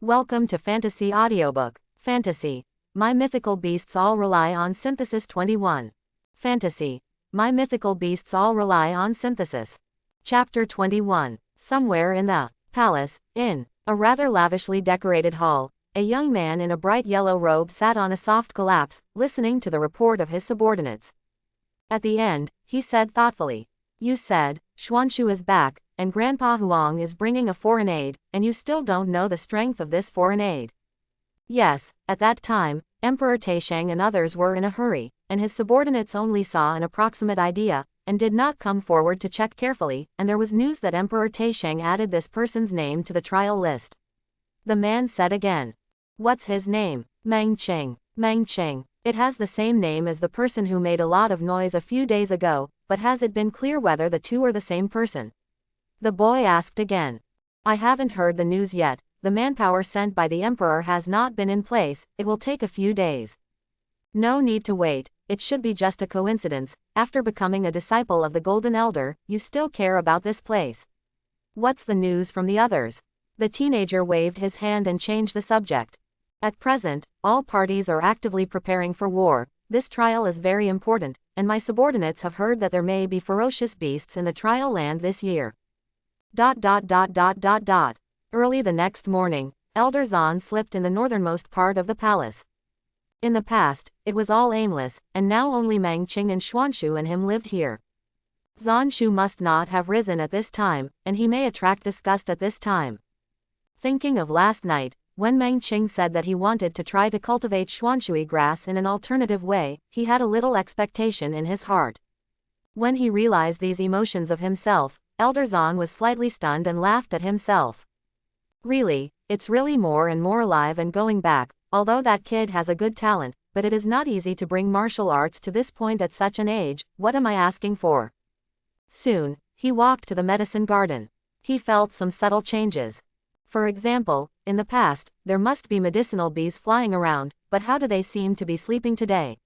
Welcome to Fantasy Audiobook. Fantasy. My mythical beasts all rely on synthesis. 21. Fantasy. My mythical beasts all rely on synthesis. Chapter 21. Somewhere in the palace, in a rather lavishly decorated hall, a young man in a bright yellow robe sat on a soft collapse, listening to the report of his subordinates. At the end, he said thoughtfully, "You said, Xuanshu is back, and Grandpa Huang is bringing a foreign aid, and you still don't know the strength of this foreign aid." Yes, at that time, Emperor Taisheng and others were in a hurry, and his subordinates only saw an approximate idea, and did not come forward to check carefully, and there was news that Emperor Taisheng added this person's name to the trial list. The man said again. "What's his name?" "Meng Qing." "Meng Qing. It has the same name as the person who made a lot of noise a few days ago, but has it been clear whether the two are the same person?" The boy asked again. "I haven't heard the news yet. The manpower sent by the emperor has not been in place. It will take a few days." "No need to wait. It should be just a coincidence. After becoming a disciple of the Golden Elder, you still care about this place. What's the news from the others?" The teenager waved his hand and changed the subject. "At present, all parties are actively preparing for war. This trial is very important, and my subordinates have heard that there may be ferocious beasts in the trial land this year." Early the next morning, Elder Zan slipped in the northernmost part of the palace. In the past, it was all aimless, and now only Meng Qing and Xuanshu and him lived here. Zanshu must not have risen at this time, and he may attract disgust at this time. Thinking of last night, when Meng Qing said that he wanted to try to cultivate Xuanshui grass in an alternative way, he had a little expectation in his heart. When he realized these emotions of himself, Elder Zan was slightly stunned and laughed at himself. "Really, it's really more and more alive and going back, although that kid has a good talent, but it is not easy to bring martial arts to this point at such an age. What am I asking for?" Soon, he walked to the medicine garden. He felt some subtle changes. For example, in the past, there must be medicinal bees flying around, but how do they seem to be sleeping today?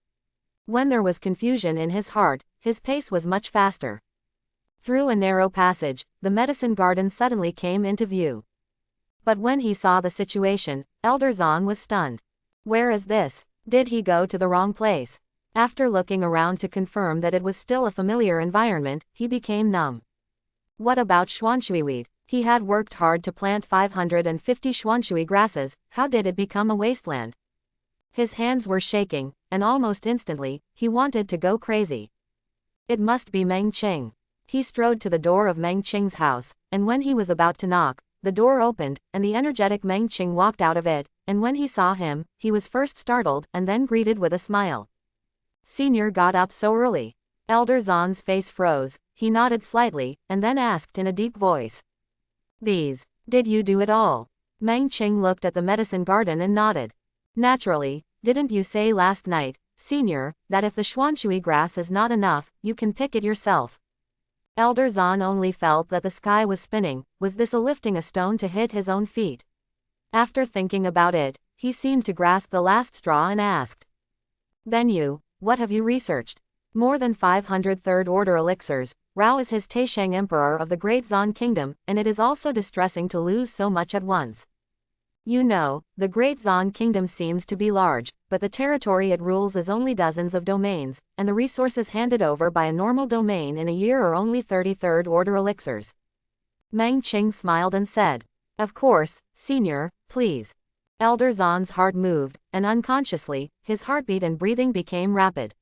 When there was confusion in his heart, his pace was much faster. Through a narrow passage, the medicine garden suddenly came into view. But when he saw the situation, Elder Zan was stunned. Where is this? Did he go to the wrong place? After looking around to confirm that it was still a familiar environment, he became numb. What about Xuanshui? He had worked hard to plant 550 Xuanshui grasses. How did it become a wasteland? His hands were shaking, and almost instantly, he wanted to go crazy. It must be Meng Qing. He strode to the door of Meng Qing's house, and when he was about to knock, the door opened, and the energetic Meng Qing walked out of it, and when he saw him, he was first startled and then greeted with a smile. "Senior got up so early." Elder Zan's face froze, he nodded slightly, and then asked in a deep voice. Did you do it all?" Meng Qing looked at the medicine garden and nodded. "Naturally, didn't you say last night, Senior, that if the Xuanshui grass is not enough, you can pick it yourself?" Elder Zan only felt that the sky was spinning. Was this a lifting a stone to hit his own feet? After thinking about it, he seemed to grasp the last straw and asked. "Then what have you researched?" "More than 500 third-order elixirs. Rao is his Taisheng Emperor of the Great Zan Kingdom, and it is also distressing to lose so much at once. You know, the Great Zan Kingdom seems to be large, but the territory it rules is only dozens of domains, and the resources handed over by a normal domain in a year are only 30 third-order elixirs." Meng Qing smiled and said, "Of course, Senior, please." Elder Zan's heart moved, and unconsciously, his heartbeat and breathing became rapid.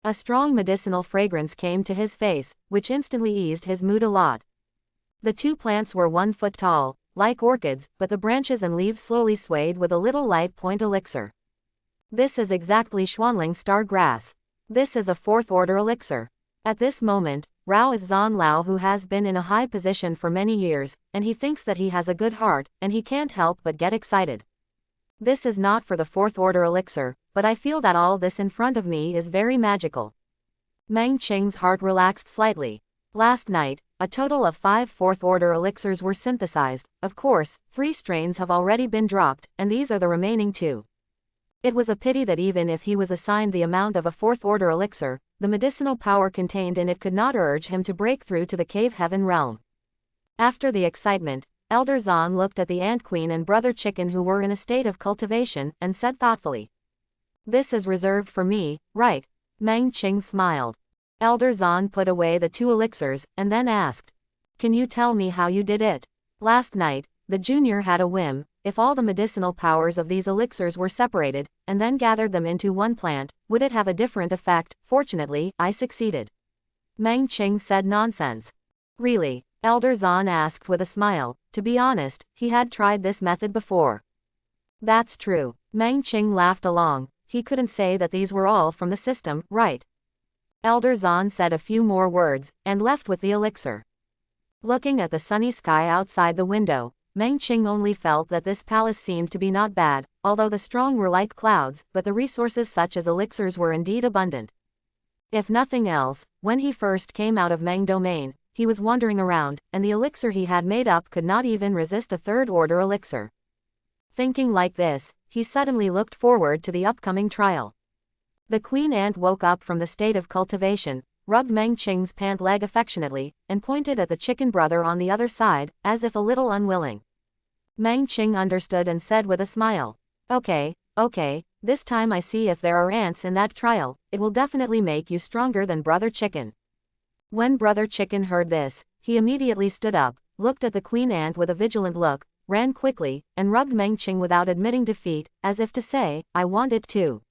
A strong medicinal fragrance came to his face, which instantly eased his mood a lot. The two plants were 1 foot tall, like orchids, but the branches and leaves slowly swayed with a little light point elixir. "This is exactly Xuanling star grass. This is a 4th order elixir." At this moment, Rao is Zan Lao, who has been in a high position for many years, and he thinks that he has a good heart, and he can't help but get excited. "This is not for the 4th order elixir, but I feel that all this in front of me is very magical." Meng Qing's heart relaxed slightly. Last night, a total of 5 4th order elixirs were synthesized. Of course, 3 strains have already been dropped, and these are the remaining 2. It was a pity that even if he was assigned the amount of a 4th order elixir, the medicinal power contained in it could not urge him to break through to the cave heaven realm. After the excitement, Elder Zan looked at the Ant Queen and Brother Chicken who were in a state of cultivation, and said thoughtfully. This is reserved for me, right? Meng Qing smiled. Elder Zan put away the 2 elixirs, and then asked. Can you tell me how you did it? Last night, the junior had a whim. If all the medicinal powers of these elixirs were separated, and then gathered them into one plant, would it have a different effect? Fortunately, I succeeded. Meng Qing said nonsense. Really? Elder Zan asked with a smile. To be honest, he had tried this method before. That's true. Meng Qing laughed along. He couldn't say that these were all from the system, right? Elder Zan said a few more words, and left with the elixir. Looking at the sunny sky outside the window, Meng Qing only felt that this palace seemed to be not bad, although the strong were like clouds, but the resources such as elixirs were indeed abundant. If nothing else, when he first came out of Meng Domain, he was wandering around, and the elixir he had made up could not even resist a third-order elixir. Thinking like this, he suddenly looked forward to the upcoming trial. The queen ant woke up from the state of cultivation, rubbed Meng Qing's pant leg affectionately, and pointed at the chicken brother on the other side, as if a little unwilling. Meng Qing understood and said with a smile. Okay, this time I see if there are ants in that trial, it will definitely make you stronger than Brother Chicken. When Brother Chicken heard this, he immediately stood up, looked at the queen ant with a vigilant look, ran quickly, and rubbed Meng Qing without admitting defeat, as if to say, I want it too.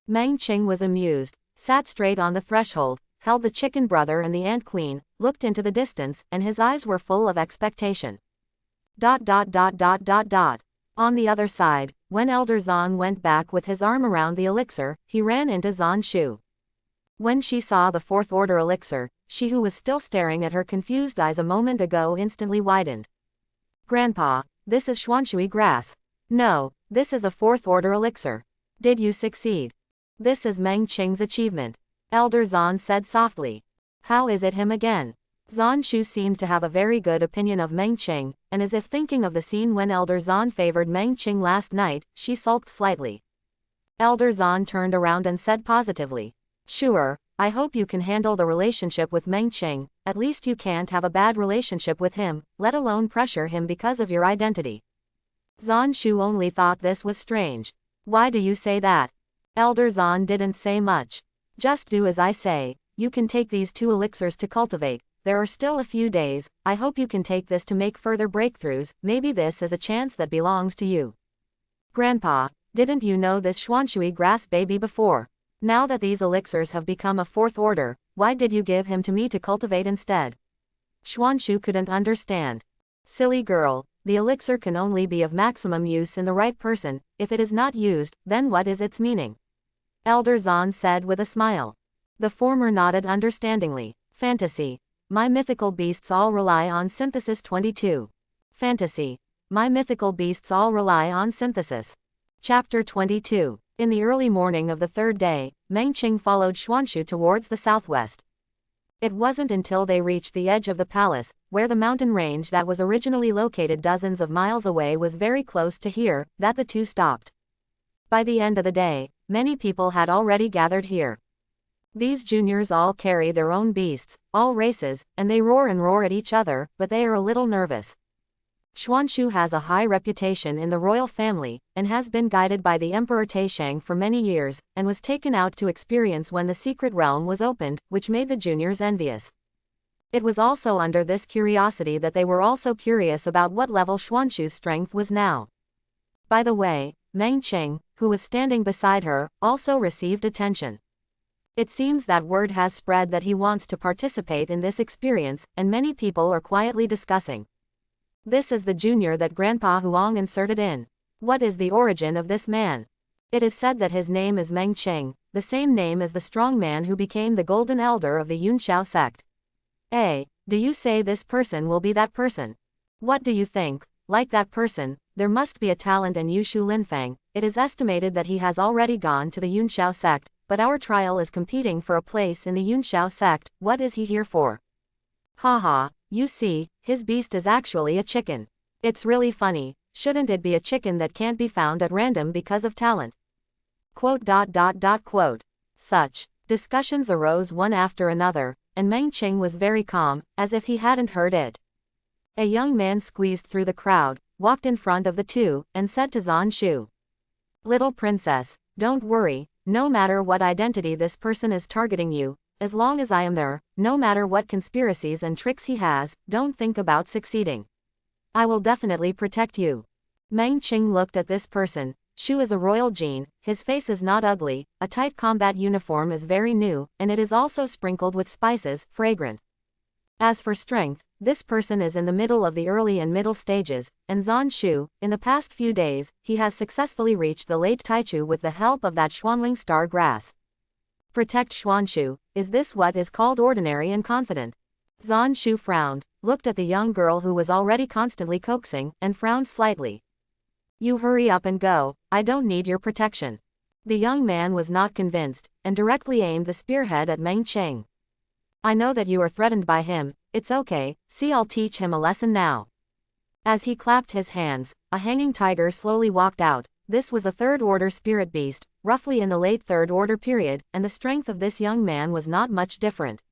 Meng Qing was amused, sat straight on the threshold, held the chicken brother and the ant queen, looked into the distance, and his eyes were full of expectation. On the other side, when Elder Zan went back with his arm around the elixir, he ran into Zan Shu. When she saw the 4th-order elixir, she who was still staring at her confused eyes a moment ago instantly widened. Grandpa, this is Xuanshui grass. No, this is a 4th-order elixir. Did you succeed? This is Meng Qing's achievement. Elder Zan said softly. How is it him again? Zan Shu seemed to have a very good opinion of Meng Qing, and as if thinking of the scene when Elder Zan favored Meng Qing last night, she sulked slightly. Elder Zan turned around and said positively. Sure, I hope you can handle the relationship with Meng Qing, at least you can't have a bad relationship with him, let alone pressure him because of your identity. Zan Shu only thought this was strange. Why do you say that? Elder Zan didn't say much. Just do as I say, you can take these 2 elixirs to cultivate, there are still a few days, I hope you can take this to make further breakthroughs, maybe this is a chance that belongs to you. Grandpa, didn't you know this Xuanshui grass baby before? Now that these elixirs have become a 4th order, why did you give him to me to cultivate instead? Xuanshu couldn't understand. Silly girl, the elixir can only be of maximum use in the right person, if it is not used, then what is its meaning? Elder Zan said with a smile. The former nodded understandingly. Fantasy. My mythical beasts all rely on synthesis 22. Fantasy. My mythical beasts all rely on synthesis. Chapter 22. In the early morning of the 3rd day, Meng Qing followed Xuanshu towards the southwest. It wasn't until they reached the edge of the palace, where the mountain range that was originally located dozens of miles away was very close to here, that the 2 stopped. By the end of the day, many people had already gathered here. These juniors all carry their own beasts, all races, and they roar and roar at each other, but they are a little nervous. Xuanshu has a high reputation in the royal family, and has been guided by the Emperor Taishang for many years, and was taken out to experience when the secret realm was opened, which made the juniors envious. It was also under this curiosity that they were also curious about what level Xuanshu's strength was now. By the way, Meng Qing, who was standing beside her, also received attention. It seems that word has spread that he wants to participate in this experience, and many people are quietly discussing. This is the junior that Grandpa Huang inserted in. What is the origin of this man? It is said that his name is Meng Qing, the same name as the strong man who became the Golden Elder of the Yunxiao sect. Do you say this person will be that person? What do you think? Like that person, there must be a talent in Yushu Linfang. It is estimated that he has already gone to the Yunxiao sect, but our trial is competing for a place in the Yunxiao sect. What is he here for? Haha, you see, his beast is actually a chicken. It's really funny, shouldn't it be a chicken that can't be found at random because of talent? Quote. Such discussions arose one after another, and Meng Qing was very calm, as if he hadn't heard it. A young man squeezed through the crowd, walked in front of the two, and said to Zanshu, "Little princess, don't worry, no matter what identity this person is targeting you, as long as I am there, no matter what conspiracies and tricks he has, don't think about succeeding. I will definitely protect you." Meng Qing looked at this person. Shu is a royal gene, his face is not ugly, a tight combat uniform is very new, and it is also sprinkled with spices, fragrant. As for strength, this person is in the middle of the early and middle stages, and Zanshu, in the past few days, he has successfully reached the late Taichu with the help of that Xuanling star grass. Protect Xuanshu, is this what is called ordinary and confident? Zanshu frowned, looked at the young girl who was already constantly coaxing, and frowned slightly. "You hurry up and go, I don't need your protection." The young man was not convinced, and directly aimed the spearhead at Meng Qing. "I know that you are threatened by him, it's okay, see, I'll teach him a lesson now." As he clapped his hands, a hanging tiger slowly walked out. This was a third-order spirit beast, roughly in the late third-order period, and the strength of this young man was not much different.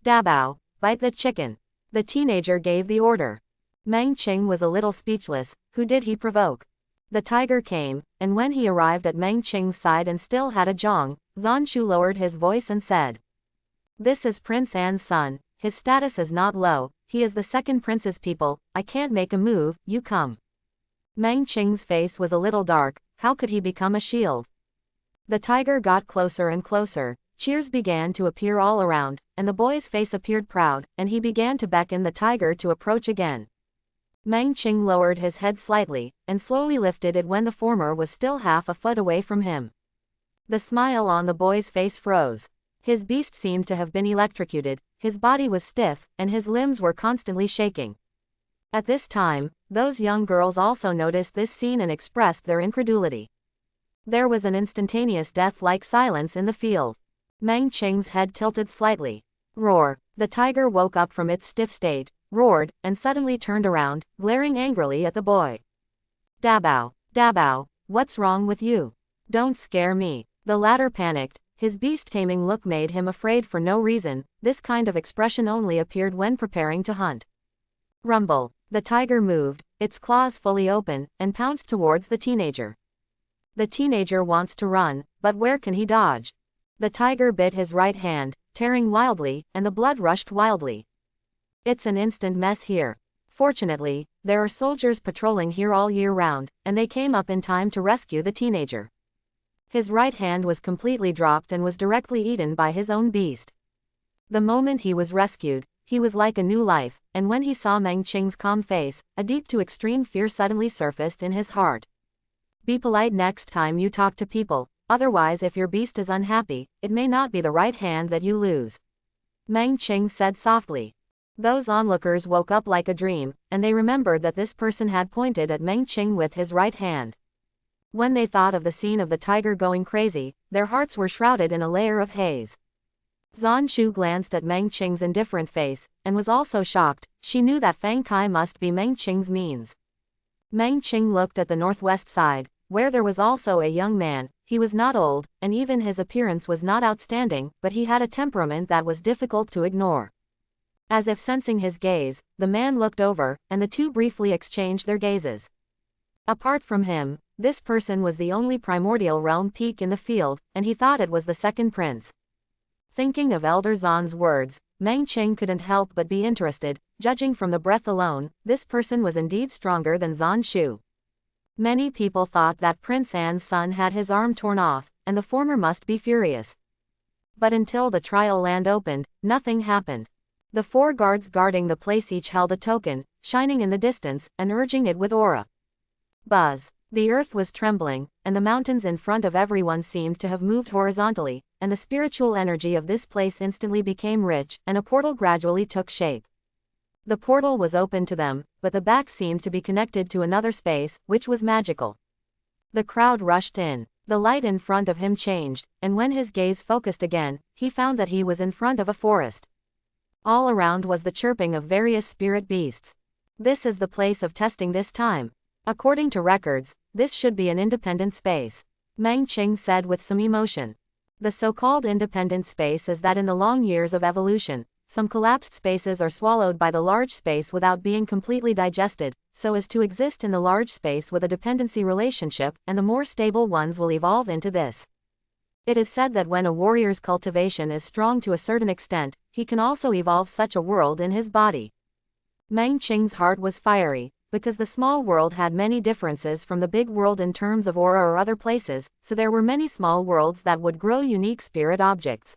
"Dabao, bite the chicken." The teenager gave the order. Meng Qing was a little speechless. Who did he provoke? The tiger came, and when he arrived at Meng Qing's side and still had a jong, Zanshu lowered his voice and said, "This is Prince An's son, his status is not low, he is the second prince's people, I can't make a move, you come." Meng Qing's face was a little dark, how could he become a shield? The tiger got closer and closer, cheers began to appear all around, and the boy's face appeared proud, and he began to beckon the tiger to approach again. Meng Qing lowered his head slightly, and slowly lifted it when the former was still half a foot away from him. The smile on the boy's face froze. His beast seemed to have been electrocuted, his body was stiff, and his limbs were constantly shaking. At this time, those young girls also noticed this scene and expressed their incredulity. There was an instantaneous death-like silence in the field. Meng Qing's head tilted slightly. Roar! The tiger woke up from its stiff state, roared, and suddenly turned around, glaring angrily at the boy. "Dabao, Dabao, what's wrong with you? Don't scare me." The latter panicked. His beast-taming look made him afraid for no reason. This kind of expression only appeared when preparing to hunt. Rumble. The tiger moved, its claws fully open, and pounced towards the teenager. The teenager wants to run, but where can he dodge? The tiger bit his right hand, tearing wildly, and the blood rushed wildly. It's an instant mess here. Fortunately, there are soldiers patrolling here all year round, and they came up in time to rescue the teenager. His right hand was completely dropped and was directly eaten by his own beast. The moment he was rescued, he was like a new life, and when he saw Meng Qing's calm face, a deep to extreme fear suddenly surfaced in his heart. Be polite next time you talk to people, otherwise if your beast is unhappy, it may not be the right hand that you lose. Meng Qing said softly. Those onlookers woke up like a dream, and they remembered that this person had pointed at Meng Qing with his right hand. When they thought of the scene of the tiger going crazy, their hearts were shrouded in a layer of haze. Zanshu glanced at Meng Qing's indifferent face, and was also shocked. She knew that Fang Kai must be Meng Qing's means. Meng Qing looked at the northwest side, where there was also a young man. He was not old, and even his appearance was not outstanding, but he had a temperament that was difficult to ignore. As if sensing his gaze, the man looked over, and the two briefly exchanged their gazes. Apart from him, this person was the only primordial realm peak in the field, and he thought it was the second prince. Thinking of Elder Zan's words, Meng Qing couldn't help but be interested. Judging from the breath alone, this person was indeed stronger than Zanshu. Many people thought that Prince An's son had his arm torn off, and the former must be furious. But until the trial land opened, nothing happened. The 4 guards guarding the place each held a token, shining in the distance, and urging it with aura. Buzz. The earth was trembling, and the mountains in front of everyone seemed to have moved horizontally, and the spiritual energy of this place instantly became rich, and a portal gradually took shape. The portal was open to them, but the back seemed to be connected to another space, which was magical. The crowd rushed in. The light in front of him changed, and when his gaze focused again, he found that he was in front of a forest. All around was the chirping of various spirit beasts. This is the place of testing this time. According to records, this should be an independent space. Meng Qing said with some emotion. The so-called independent space is that in the long years of evolution, Some collapsed spaces are swallowed by the large space without being completely digested, so as to exist in the large space with a dependency relationship, and the more stable ones will evolve into this. It is said that when a warrior's cultivation is strong to a certain extent, he can also evolve such a world in his body. Meng Qing's heart was fiery, because the small world had many differences from the big world in terms of aura or other places, so there were many small worlds that would grow unique spirit objects.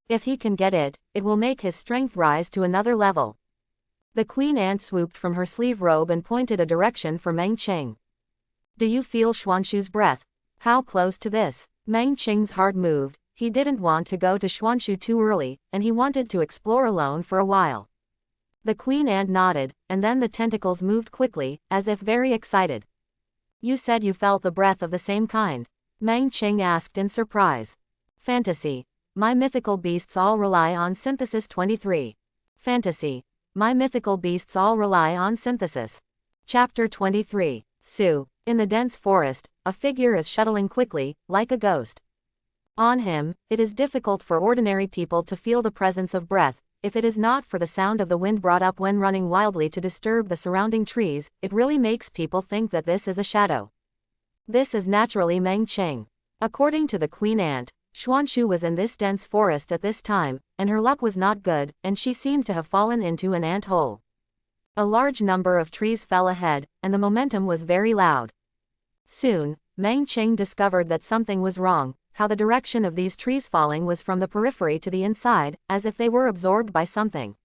If he can get it, it will make his strength rise to another level. The queen ant swooped from her sleeve robe and pointed a direction for Meng Qing. Do you feel Xuanshu's breath? How close to this? Meng Qing's heart moved. He didn't want to go to Xuanshu too early, and he wanted to explore alone for a while. The queen ant nodded, and then the tentacles moved quickly, as if very excited. You said you felt the breath of the same kind? Meng Qing asked in surprise. Fantasy. My mythical beasts all rely on synthesis. 23. Fantasy. My mythical beasts all rely on synthesis. Chapter 23. Su. In the dense forest, a figure is shuttling quickly, like a ghost. On him, it is difficult for ordinary people to feel the presence of breath. If it is not for the sound of the wind brought up when running wildly to disturb the surrounding trees, it really makes people think that this is a shadow. This is naturally Meng Qing. According to the queen ant, Xuanshu was in this dense forest at this time, and her luck was not good, and she seemed to have fallen into an ant hole. A large number of trees fell ahead, and the momentum was very loud. Soon, Meng Qing discovered that something was wrong, how the direction of these trees falling was from the periphery to the inside, as if they were absorbed by something.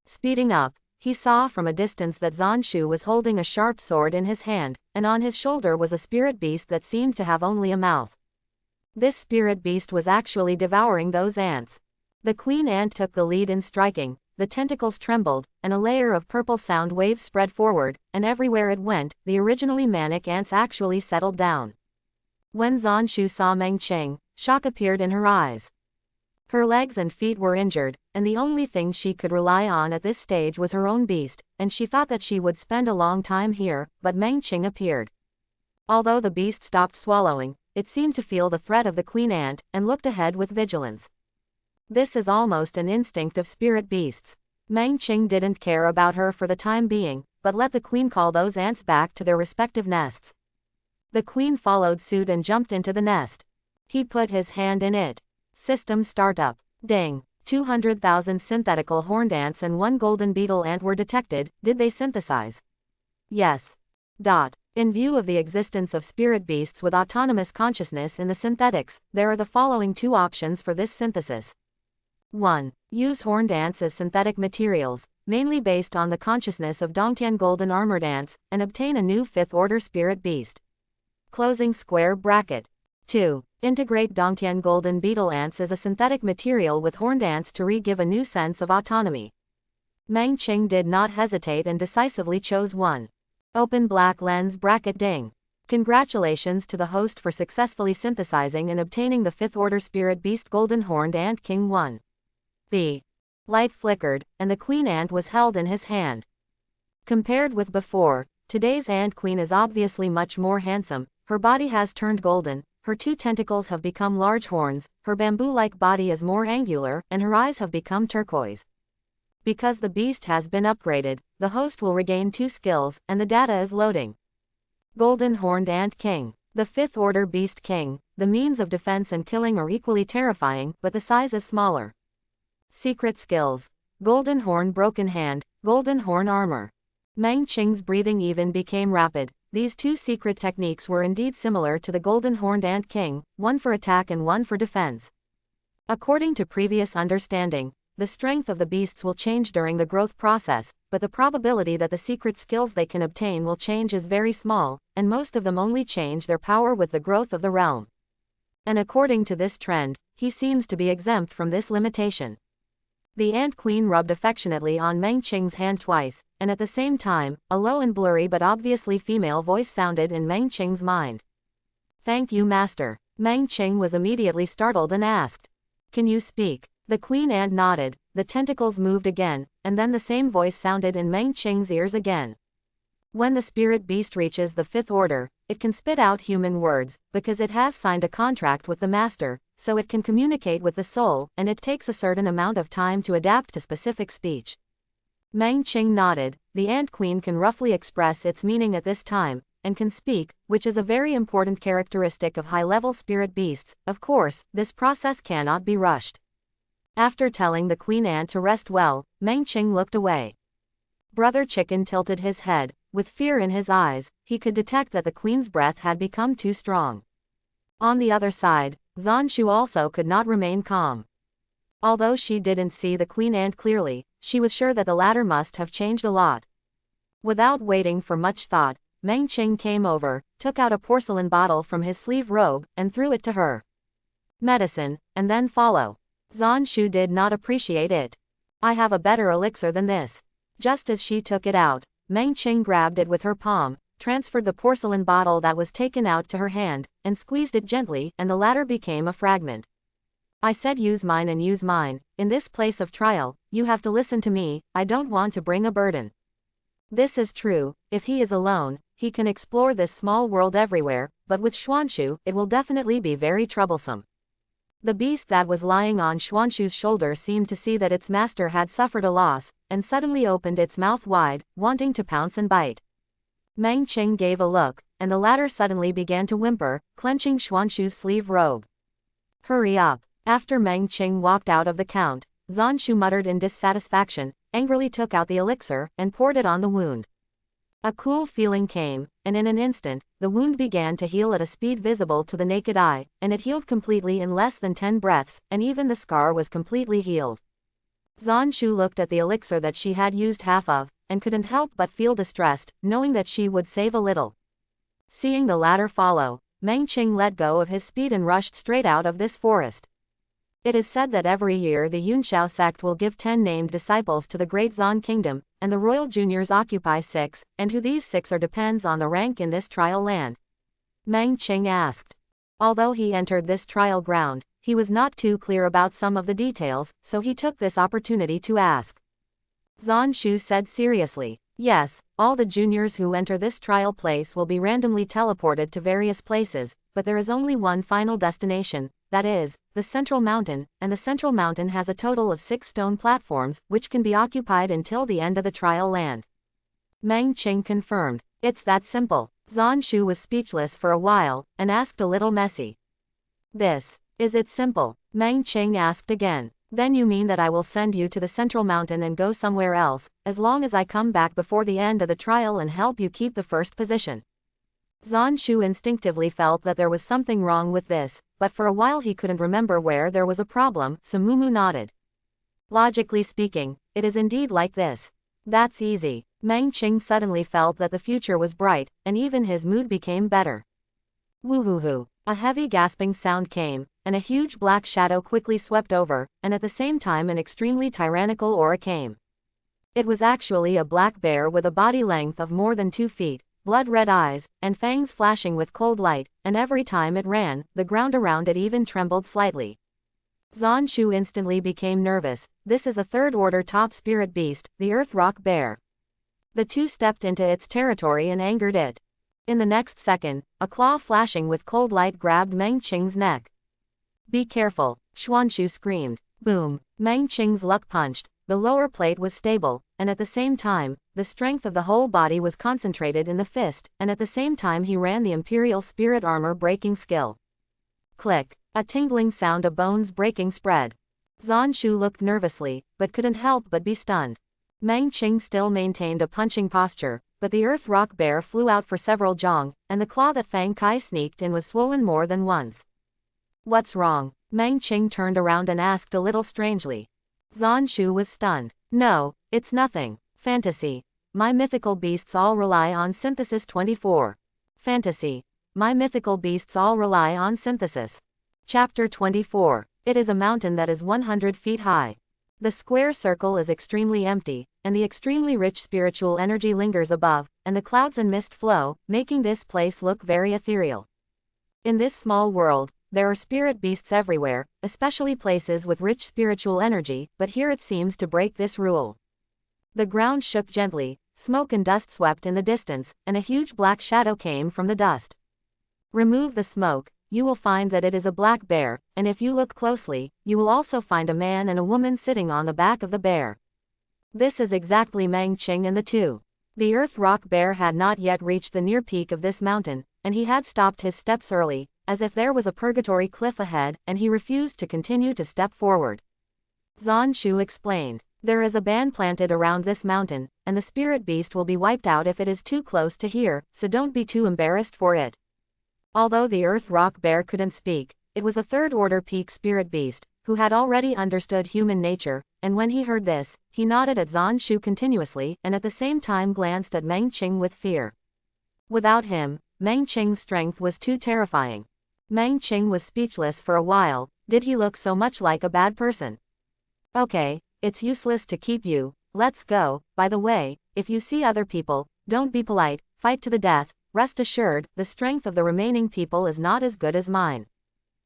Speeding up, he saw from a distance that Xuanshu was holding a sharp sword in his hand, and on his shoulder was a spirit beast that seemed to have only a mouth. This spirit beast was actually devouring those ants. The queen ant took the lead in striking, the tentacles trembled, and a layer of purple sound waves spread forward, and everywhere it went, the originally manic ants actually settled down. When Xuanshu saw Meng Qing, shock appeared in her eyes. Her legs and feet were injured, and the only thing she could rely on at this stage was her own beast, and she thought that she would spend a long time here, but Meng Qing appeared. Although the beast stopped swallowing, it seemed to feel the threat of the queen ant, and looked ahead with vigilance. This is almost an instinct of spirit beasts. Meng Qing didn't care about her for the time being, but let the queen call those ants back to their respective nests. The queen followed suit and jumped into the nest. He put his hand in it. System startup. Ding. 200,000 synthetical horned ants and 1 golden beetle ant were detected. Did they synthesize? Yes. In view of the existence of spirit beasts with autonomous consciousness in the synthetics, there are the following 2 options for this synthesis. 1. Use horned ants as synthetic materials, mainly based on the consciousness of Dongtian golden armored ants, and obtain a new 5th-order spirit beast. Closing square bracket. 2. Integrate Dongtian golden beetle ants as a synthetic material with horned ants to re-give a new sense of autonomy. Meng Qing did not hesitate and decisively chose 1. Open black lens bracket. Ding. Congratulations to the host for successfully synthesizing and obtaining the 5th-order spirit beast golden horned ant king 1. The light flickered, and the queen ant was held in his hand. Compared with before, today's ant queen is obviously much more handsome. Her body has turned golden, her 2 tentacles have become large horns, her bamboo-like body is more angular, and her eyes have become turquoise. Because the beast has been upgraded, the host will regain 2 skills, and the data is loading. Golden Horned Ant King. The 5th-order Beast King. The means of defense and killing are equally terrifying, but the size is smaller. Secret skills. Golden Horn Broken Hand, Golden Horn Armor. Meng Qing's breathing even became rapid. These 2 secret techniques were indeed similar to the Golden Horned Ant King, one for attack and one for defense. According to previous understanding, the strength of the beasts will change during the growth process, but the probability that the secret skills they can obtain will change is very small, and most of them only change their power with the growth of the realm. And according to this trend, he seems to be exempt from this limitation. The Ant Queen rubbed affectionately on Meng Qing's hand twice, and at the same time, a low and blurry but obviously female voice sounded in Meng Qing's mind. Thank you, Master. Meng Qing was immediately startled and asked. Can you speak? The queen ant nodded, the tentacles moved again, and then the same voice sounded in Meng Qing's ears again. When the spirit beast reaches the 5th order, it can spit out human words, because it has signed a contract with the master, so it can communicate with the soul, and it takes a certain amount of time to adapt to specific speech. Meng Qing nodded. The Ant Queen can roughly express its meaning at this time, and can speak, which is a very important characteristic of high-level spirit beasts. Of course, this process cannot be rushed. After telling the Queen Ant to rest well, Meng Qing looked away. Brother Chicken tilted his head. With fear in his eyes, he could detect that the Queen's breath had become too strong. On the other side, Zanshu also could not remain calm. Although she didn't see the Queen Ant clearly, she was sure that the latter must have changed a lot. Without waiting for much thought, Meng Qing came over, took out a porcelain bottle from his sleeve robe, and threw it to her. Medicine, and then follow. Zanshu did not appreciate it. I have a better elixir than this. Just as she took it out, Meng Qing grabbed it with her palm, transferred the porcelain bottle that was taken out to her hand, and squeezed it gently, and the latter became a fragment. I said use mine and use mine. In this place of trial, you have to listen to me. I don't want to bring a burden. This is true. If he is alone, he can explore this small world everywhere, but with Xuanshu, it will definitely be very troublesome. The beast that was lying on Xuanshu's shoulder seemed to see that its master had suffered a loss, and suddenly opened its mouth wide, wanting to pounce and bite. Meng Qing gave a look, and the latter suddenly began to whimper, clenching Xuanshu's sleeve robe. Hurry up. After Meng Qing walked out of the count, Zanshu muttered in dissatisfaction, angrily took out the elixir, and poured it on the wound. A cool feeling came, and in an instant, the wound began to heal at a speed visible to the naked eye, and it healed completely in less than 10 breaths, and even the scar was completely healed. Zanshu looked at the elixir that she had used half of, and couldn't help but feel distressed, knowing that she would save a little. Seeing the latter follow, Meng Qing let go of his speed and rushed straight out of this forest. It is said that every year the Yunxiao sect will give 10 named disciples to the Great Zan Kingdom, and the royal juniors occupy 6, and who these 6 are depends on the rank in this trial land. Meng Qing asked. Although he entered this trial ground, he was not too clear about some of the details, so he took this opportunity to ask. Zanshu said seriously, yes, all the juniors who enter this trial place will be randomly teleported to various places, but there is only one final destination, that is, the Central Mountain, and the Central Mountain has a total of 6 stone platforms, which can be occupied until the end of the trial land. Meng Qing confirmed. It's that simple. Zanshu was speechless for a while, and asked a little messy. Is it simple? Meng Qing asked again. Then you mean that I will send you to the Central Mountain and go somewhere else, as long as I come back before the end of the trial and help you keep the first position. Zanshu instinctively felt that there was something wrong with this, but for a while he couldn't remember where there was a problem, so Mumu nodded. Logically speaking, it is indeed like this. That's easy. Meng Qing suddenly felt that the future was bright, and even his mood became better. Woo-hoo-hoo. A heavy gasping sound came, and a huge black shadow quickly swept over, and at the same time an extremely tyrannical aura came. It was actually a black bear with a body length of more than 2 feet, blood-red eyes, and fangs flashing with cold light, and every time it ran, the ground around it even trembled slightly. Zanshu instantly became nervous. This is a 3rd-order top spirit beast, the Earth Rock Bear. The two stepped into its territory and angered it. In the next second, a claw flashing with cold light grabbed Meng Qing's neck. Be careful, Xuanshu screamed. Boom. Meng Qing's luck punched. The lower plate was stable, and at the same time, the strength of the whole body was concentrated in the fist, and at the same time he ran the Imperial Spirit Armor breaking skill. Click. A tingling sound of bones breaking spread. Zanshu looked nervously, but couldn't help but be stunned. Meng Qing still maintained a punching posture, but the Earth Rock Bear flew out for several zhong, and the claw that Fang Kai sneaked in was swollen more than once. What's wrong? Meng Qing turned around and asked a little strangely. Zanshu was stunned. No, it's nothing. Fantasy. My mythical beasts all rely on synthesis. 24. Fantasy. My mythical beasts all rely on synthesis. Chapter 24. It is a mountain that is 100 feet high. The square circle is extremely empty, and the extremely rich spiritual energy lingers above, and the clouds and mist flow, making this place look very ethereal. In this small world, there are spirit beasts everywhere, especially places with rich spiritual energy, but here it seems to break this rule. The ground shook gently, smoke and dust swept in the distance, and a huge black shadow came from the dust. Remove the smoke, you will find that it is a black bear, and if you look closely, you will also find a man and a woman sitting on the back of the bear. This is exactly Meng Qing and the two. The earth rock bear had not yet reached the near peak of this mountain, and he had stopped his steps early, as if there was a purgatory cliff ahead, and he refused to continue to step forward. Zhan Shu explained, "There is a ban planted around this mountain, and the spirit beast will be wiped out if it is too close to here, so don't be too embarrassed for it." Although the earth rock bear couldn't speak, it was a third-order peak spirit beast, who had already understood human nature, and when he heard this, he nodded at Zhan Shu continuously and at the same time glanced at Meng Qing with fear. Without him, Meng Qing's strength was too terrifying. Meng Qing was speechless for a while. Did he look so much like a bad person? Okay, it's useless to keep you, let's go. By the way, if you see other people, don't be polite, fight to the death. Rest assured, the strength of the remaining people is not as good as mine.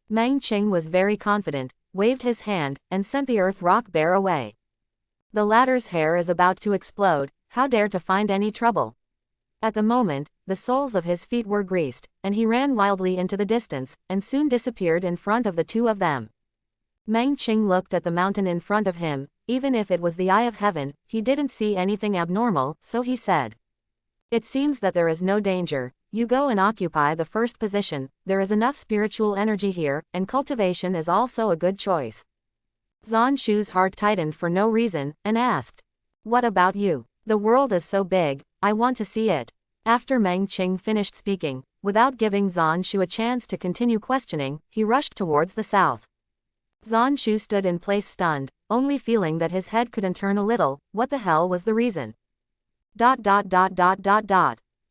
Meng Qing was very confident, waved his hand, and sent the earth rock bear away. The latter's hair is about to explode. How dare to find any trouble? At the moment, the soles of his feet were greased, and he ran wildly into the distance, and soon disappeared in front of the two of them. Meng Qing looked at the mountain in front of him. Even if it was the eye of heaven, he didn't see anything abnormal, so he said, "It seems that there is no danger. You go and occupy the first position. There is enough spiritual energy here, and cultivation is also a good choice." Zhan Shu's heart tightened for no reason, and asked, "What about you? The world is so big, I want to see it." After Meng Qing finished speaking, without giving Zhan Shu a chance to continue questioning, he rushed towards the south. Zhan Shu stood in place stunned, only feeling that his head couldn't turn a little. What the hell was the reason?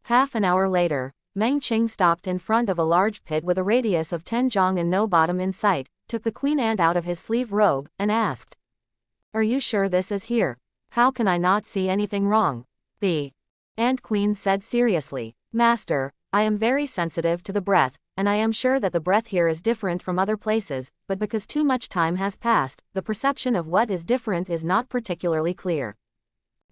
Half an hour later, Meng Qing stopped in front of a large pit with a radius of 10 zhang and no bottom in sight, took the queen ant out of his sleeve robe, and asked, "Are you sure this is here? How can I not see anything wrong?" The ant queen said seriously, "Master, I am very sensitive to the breath, and I am sure that the breath here is different from other places, but because too much time has passed, the perception of what is different is not particularly clear."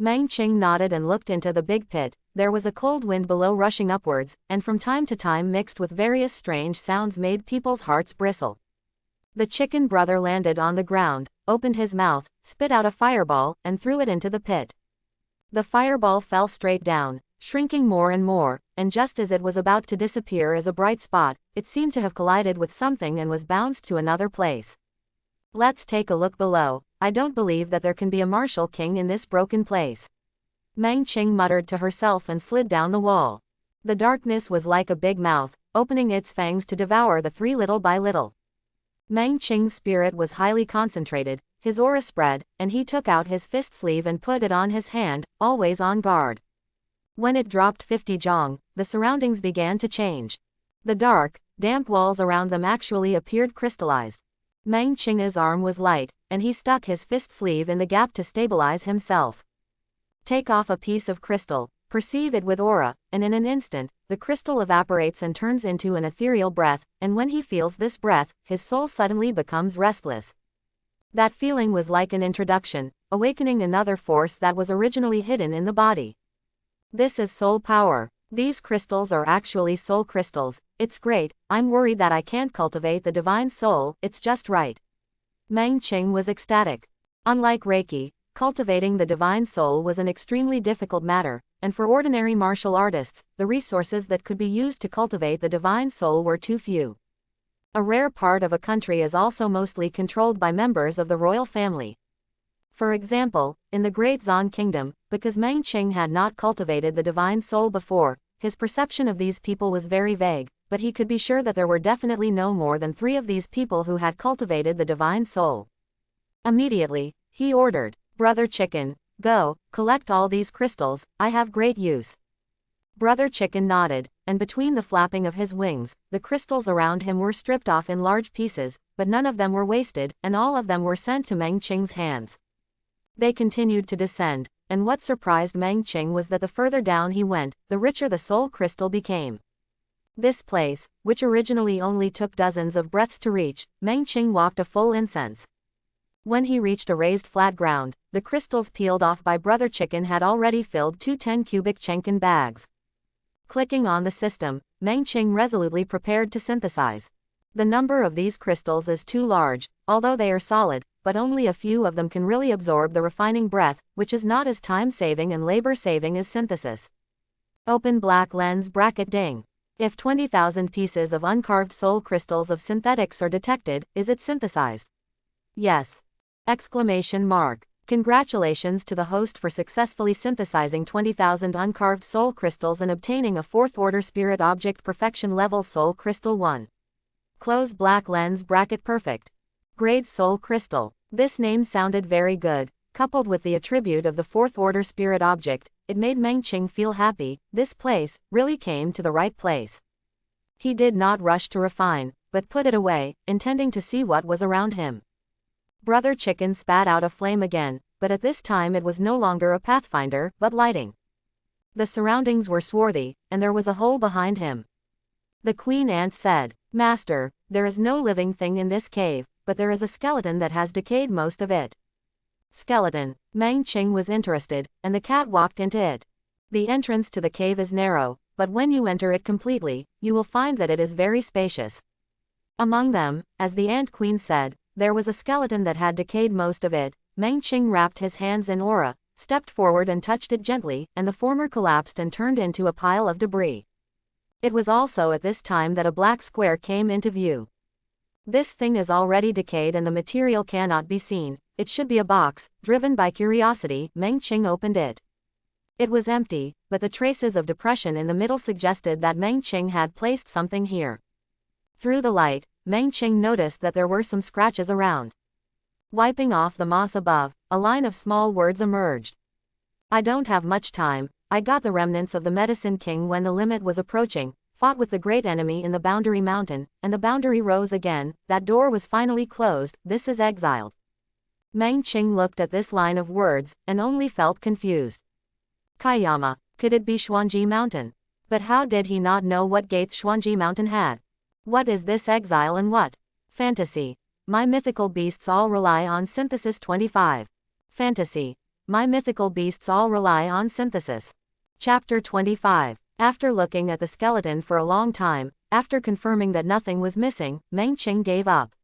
Meng Qing nodded and looked into the big pit. There was a cold wind below rushing upwards, and from time to time mixed with various strange sounds made people's hearts bristle. The chicken brother landed on the ground, opened his mouth, spit out a fireball, and threw it into the pit. The fireball fell straight down, shrinking more and more, and just as it was about to disappear as a bright spot, it seemed to have collided with something and was bounced to another place. "Let's take a look below. I don't believe that there can be a martial king in this broken place." Meng Qing muttered to herself and slid down the wall. The darkness was like a big mouth, opening its fangs to devour the three little by little. Meng Qing's spirit was highly concentrated, his aura spread, and he took out his fist sleeve and put it on his hand, always on guard. When it dropped 50 zhang, the surroundings began to change. The dark, damp walls around them actually appeared crystallized. Meng Qing's arm was light, and he stuck his fist sleeve in the gap to stabilize himself. Take off a piece of crystal, perceive it with aura, and in an instant, the crystal evaporates and turns into an ethereal breath, and when he feels this breath, his soul suddenly becomes restless. That feeling was like an introduction, awakening another force that was originally hidden in the body. This is soul power. These crystals are actually soul crystals. It's great. I'm worried that I can't cultivate the divine soul. It's just right. Meng Qing was ecstatic. Unlike Reiki, cultivating the divine soul was an extremely difficult matter, and for ordinary martial artists, the resources that could be used to cultivate the divine soul were too few. A rare part of a country is also mostly controlled by members of the royal family. For example, in the Great Zan Kingdom, because Meng Qing had not cultivated the divine soul before, his perception of these people was very vague, but he could be sure that there were definitely no more than 3 of these people who had cultivated the divine soul. Immediately, he ordered, "Brother Chicken, go, collect all these crystals, I have great use." Brother Chicken nodded, and between the flapping of his wings, the crystals around him were stripped off in large pieces, but none of them were wasted, and all of them were sent to Meng Qing's hands. They continued to descend, and what surprised Meng Qing was that the further down he went, the richer the soul crystal became. This place, which originally only took dozens of breaths to reach, Meng Qing walked a full incense. When he reached a raised flat ground, the crystals peeled off by Brother Chicken had already filled 2 10-cubic Chenkin bags. Clicking on the system, Meng Qing resolutely prepared to synthesize. The number of these crystals is too large, although they are solid, but only a few of them can really absorb the refining breath, which is not as time-saving and labor-saving as synthesis. Open black lens bracket ding. If 20,000 pieces of uncarved soul crystals of synthetics are detected, is it synthesized? Yes! Exclamation mark. Congratulations to the host for successfully synthesizing 20,000 uncarved soul crystals and obtaining a 4th-order spirit object perfection level soul crystal 1. Close black lens bracket perfect. Grade soul crystal. This name sounded very good. Coupled with the attribute of the 4th-order spirit object, it made Meng Qing feel happy. This place really came to the right place. He did not rush to refine, but put it away, intending to see what was around him. Brother Chicken spat out a flame again, but at this time it was no longer a pathfinder, but lighting. The surroundings were swarthy, and there was a hole behind him. The Queen Ant said, "Master, there is no living thing in this cave, but there is a skeleton that has decayed most of it." Skeleton. Meng Qing was interested, and the cat walked into it. The entrance to the cave is narrow, but when you enter it completely, you will find that it is very spacious. Among them, as the Ant Queen said, there was a skeleton that had decayed most of it. Meng Qing wrapped his hands in aura, stepped forward and touched it gently, and the former collapsed and turned into a pile of debris. It was also at this time that a black square came into view. This thing is already decayed and the material cannot be seen. It should be a box. Driven by curiosity, Meng Qing opened it. It was empty, but the traces of depression in the middle suggested that Meng Qing had placed something here. Through the light, Meng Qing noticed that there were some scratches around. Wiping off the moss above, a line of small words emerged. "I don't have much time. I got the remnants of the Medicine King when the limit was approaching, fought with the great enemy in the Boundary Mountain, and the boundary rose again. That door was finally closed. This is exiled." Meng Qing looked at this line of words, and only felt confused. Kayama. Could it be Xuanji Mountain? But how did he not know what gates Xuanji Mountain had? What is this exile and what? Fantasy. My mythical beasts all rely on synthesis 25. Fantasy. My mythical beasts all rely on synthesis. Chapter 25. After looking at the skeleton for a long time, after confirming that nothing was missing, Meng Qing gave up.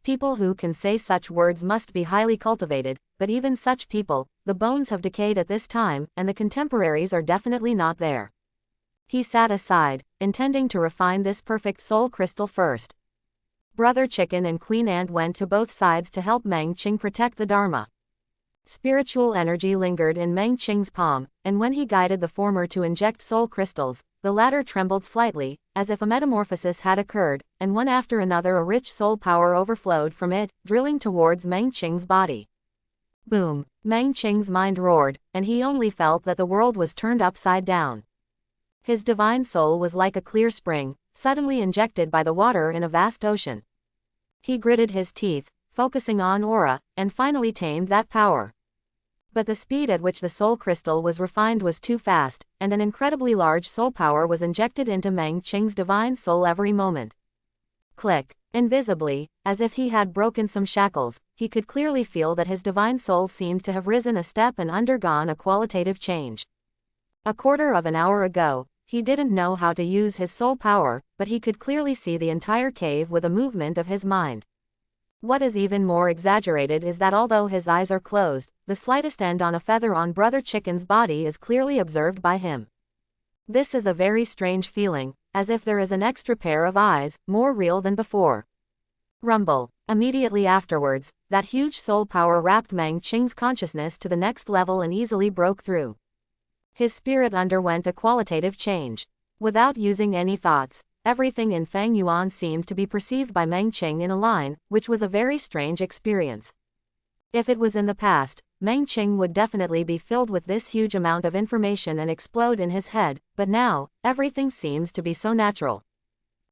People who can say such words must be highly cultivated, but even such people, the bones have decayed at this time, and the contemporaries are definitely not there. He sat aside, intending to refine this perfect soul crystal first. Brother Chicken and Queen Ant went to both sides to help Meng Qing protect the Dharma. Spiritual energy lingered in Meng Qing's palm, and when he guided the former to inject soul crystals, the latter trembled slightly, as if a metamorphosis had occurred, and one after another a rich soul power overflowed from it, drilling towards Meng Qing's body. Boom! Meng Qing's mind roared, and he only felt that the world was turned upside down. His divine soul was like a clear spring, suddenly injected by the water in a vast ocean. He gritted his teeth, focusing on aura, and finally tamed that power. But the speed at which the soul crystal was refined was too fast, and an incredibly large soul power was injected into Meng Qing's divine soul every moment. Click. Invisibly, as if he had broken some shackles, he could clearly feel that his divine soul seemed to have risen a step and undergone a qualitative change. A quarter of an hour ago, he didn't know how to use his soul power, but he could clearly see the entire cave with a movement of his mind. What is even more exaggerated is that although his eyes are closed, the slightest end on a feather on Brother Chicken's body is clearly observed by him. This is a very strange feeling, as if there is an extra pair of eyes, more real than before. Rumble. Immediately afterwards, that huge soul power wrapped Meng Qing's consciousness to the next level and easily broke through. His spirit underwent a qualitative change. Without using any thoughts, everything in Feng Yuan seemed to be perceived by Meng Qing in a line, which was a very strange experience. If it was in the past, Meng Qing would definitely be filled with this huge amount of information and explode in his head, but now, everything seems to be so natural.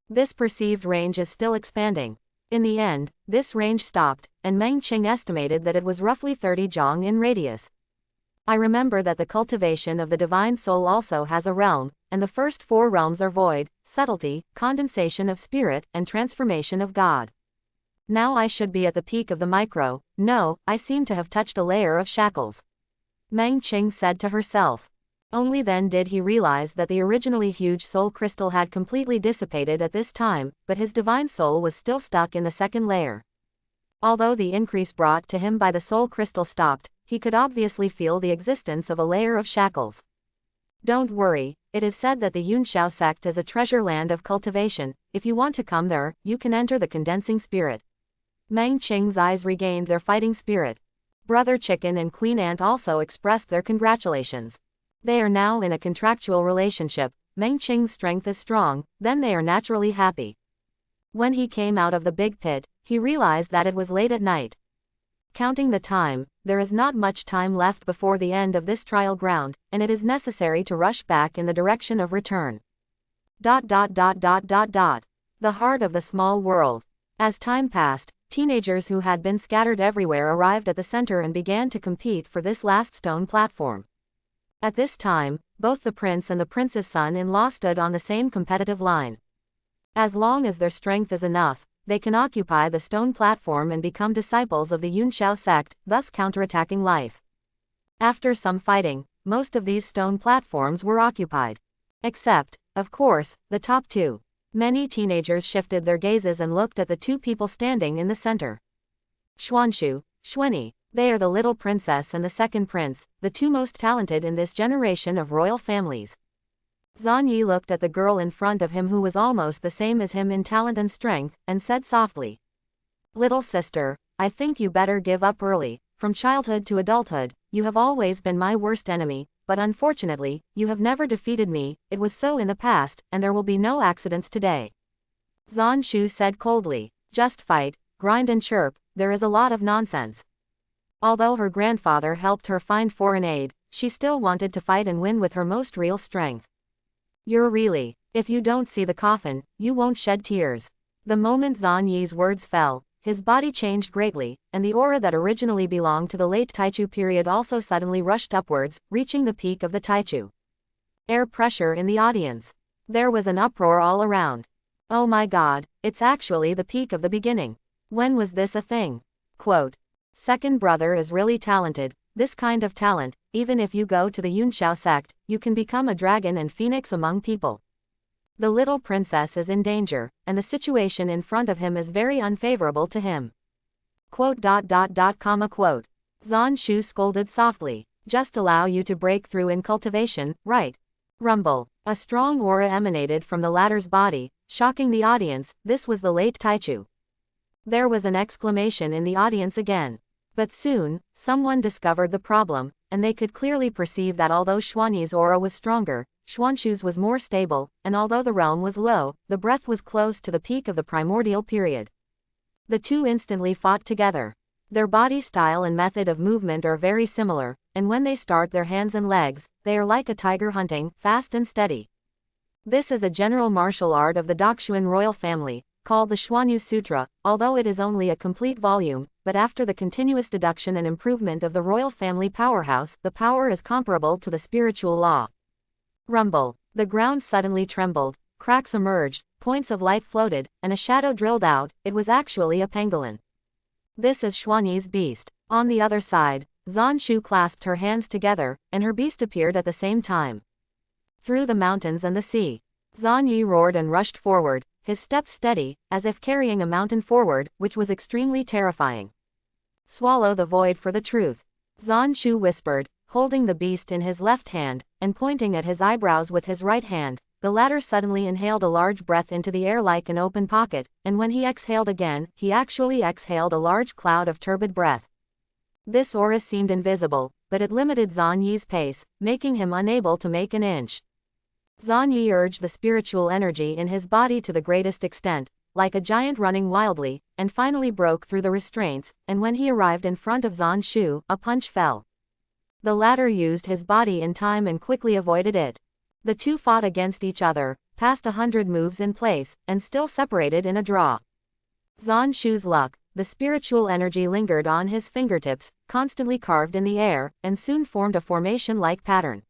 This perceived range is still expanding. In the end, this range stopped, and Meng Qing estimated that it was roughly 30 zhong in radius. I remember that the cultivation of the divine soul also has a realm, and the first 4 realms are void, subtlety, condensation of spirit, and transformation of God. Now I should be at the peak of the micro. No, I seem to have touched a layer of shackles. Meng Qing said to herself. Only then did he realize that the originally huge soul crystal had completely dissipated at this time, but his divine soul was still stuck in the second layer. Although the increase brought to him by the soul crystal stopped, he could obviously feel the existence of a layer of shackles. Don't worry, it is said that the Yunxiao sect is a treasure land of cultivation. If you want to come there, you can enter the condensing spirit. Meng Qing's eyes regained their fighting spirit. Brother Chicken and Queen Ant also expressed their congratulations. They are now in a contractual relationship. Meng Qing's strength is strong, then they are naturally happy. When he came out of the big pit, he realized that it was late at night. Counting the time, there is not much time left before the end of this trial ground, and it is necessary to rush back in the direction of return. The heart of the small world. As time passed, teenagers who had been scattered everywhere arrived at the center and began to compete for this last stone platform. At this time, both the prince and the prince's son-in-law stood on the same competitive line. As long as their strength is enough, they can occupy the stone platform and become disciples of the Yunxiao sect, thus counterattacking life. After some fighting, most of these stone platforms were occupied. Except, of course, the top two. Many teenagers shifted their gazes and looked at the two people standing in the center. Xuanshu, Xuanyi, they are the little princess and the second prince, the two most talented in this generation of royal families. Zanyi looked at the girl in front of him who was almost the same as him in talent and strength, and said softly. Little sister, I think you better give up early. From childhood to adulthood, you have always been my worst enemy, but unfortunately, you have never defeated me. It was so in the past, and there will be no accidents today. Zan Shu said coldly. Just fight, grind and chirp, there is a lot of nonsense. Although her grandfather helped her find foreign aid, she still wanted to fight and win with her most real strength. You're really, if you don't see the coffin, you won't shed tears. The moment Zan Yi's words fell, his body changed greatly, and the aura that originally belonged to the late Taichu period also suddenly rushed upwards, reaching the peak of the Taichu. Air pressure in the audience. There was an uproar all around. Oh my god, it's actually the peak of the beginning. When was this a thing? Quote. Second brother is really talented. This kind of talent, even if you go to the Yunxiao sect, you can become a dragon and phoenix among people. The little princess is in danger, and the situation in front of him is very unfavorable to him. Quote. Quote. Zan Shu scolded softly. Just allow you to break through in cultivation, right? Rumble. A strong aura emanated from the latter's body, shocking the audience. This was the late Taichu. There was an exclamation in the audience again. But soon, someone discovered the problem, and they could clearly perceive that although Xuanyi's aura was stronger, Xuanshu's was more stable, and although the realm was low, the breath was close to the peak of the primordial period. The two instantly fought together. Their body style and method of movement are very similar, and when they start their hands and legs, they are like a tiger hunting, fast and steady. This is a general martial art of the Daxuan royal family, called the Xuanyu Sutra, although it is only a complete volume, but after the continuous deduction and improvement of the royal family powerhouse, the power is comparable to the spiritual law. Rumble. The ground suddenly trembled, cracks emerged, points of light floated, and a shadow drilled out. It was actually a pangolin. This is Xuanyi's beast. On the other side, Zan Shu clasped her hands together, and her beast appeared at the same time. Through the mountains and the sea, Zan Yi roared and rushed forward, his steps steady, as if carrying a mountain forward, which was extremely terrifying. Swallow the void for the truth. Zan Shu whispered, holding the beast in his left hand, and pointing at his eyebrows with his right hand. The latter suddenly inhaled a large breath into the air like an open pocket, and when he exhaled again, he actually exhaled a large cloud of turbid breath. This aura seemed invisible, but it limited Zan Yi's pace, making him unable to make an inch. Zan Yi urged the spiritual energy in his body to the greatest extent, like a giant running wildly, and finally broke through the restraints, and when he arrived in front of Zan Shu, a punch fell. The latter used his body in time and quickly avoided it. The two fought against each other, passed 100 moves in place, and still separated in a draw. Zan Shu's luck, the spiritual energy lingered on his fingertips, constantly carved in the air, and soon formed a formation-like pattern.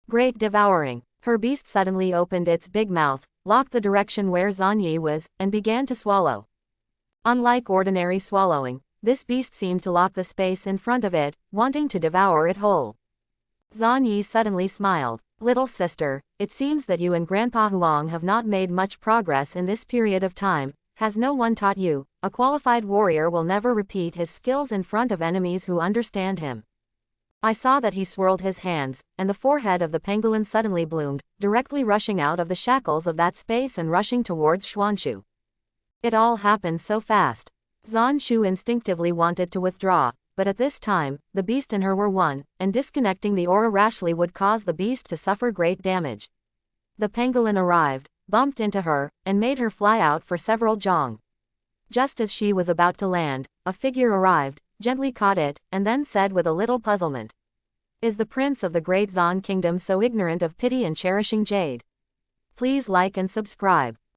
Great devouring. Her beast suddenly opened its big mouth, locked the direction where Zan Yi was, and began to swallow. Unlike ordinary swallowing, this beast seemed to lock the space in front of it, wanting to devour it whole. Zan Yi suddenly smiled. Little sister, it seems that you and Grandpa Huang have not made much progress in this period of time. Has no one taught you? A qualified warrior will never repeat his skills in front of enemies who understand him. I saw that he swirled his hands, and the forehead of the pangolin suddenly bloomed, directly rushing out of the shackles of that space and rushing towards Xuanshu. It all happened so fast. Zan Shu instinctively wanted to withdraw, but at this time, the beast and her were one, and disconnecting the aura rashly would cause the beast to suffer great damage. The pangolin arrived, bumped into her, and made her fly out for several zhong. Just as she was about to land, a figure arrived, gently caught it, and then said with a little puzzlement. Is the prince of the great Zan kingdom so ignorant of pity and cherishing jade? Please like and subscribe.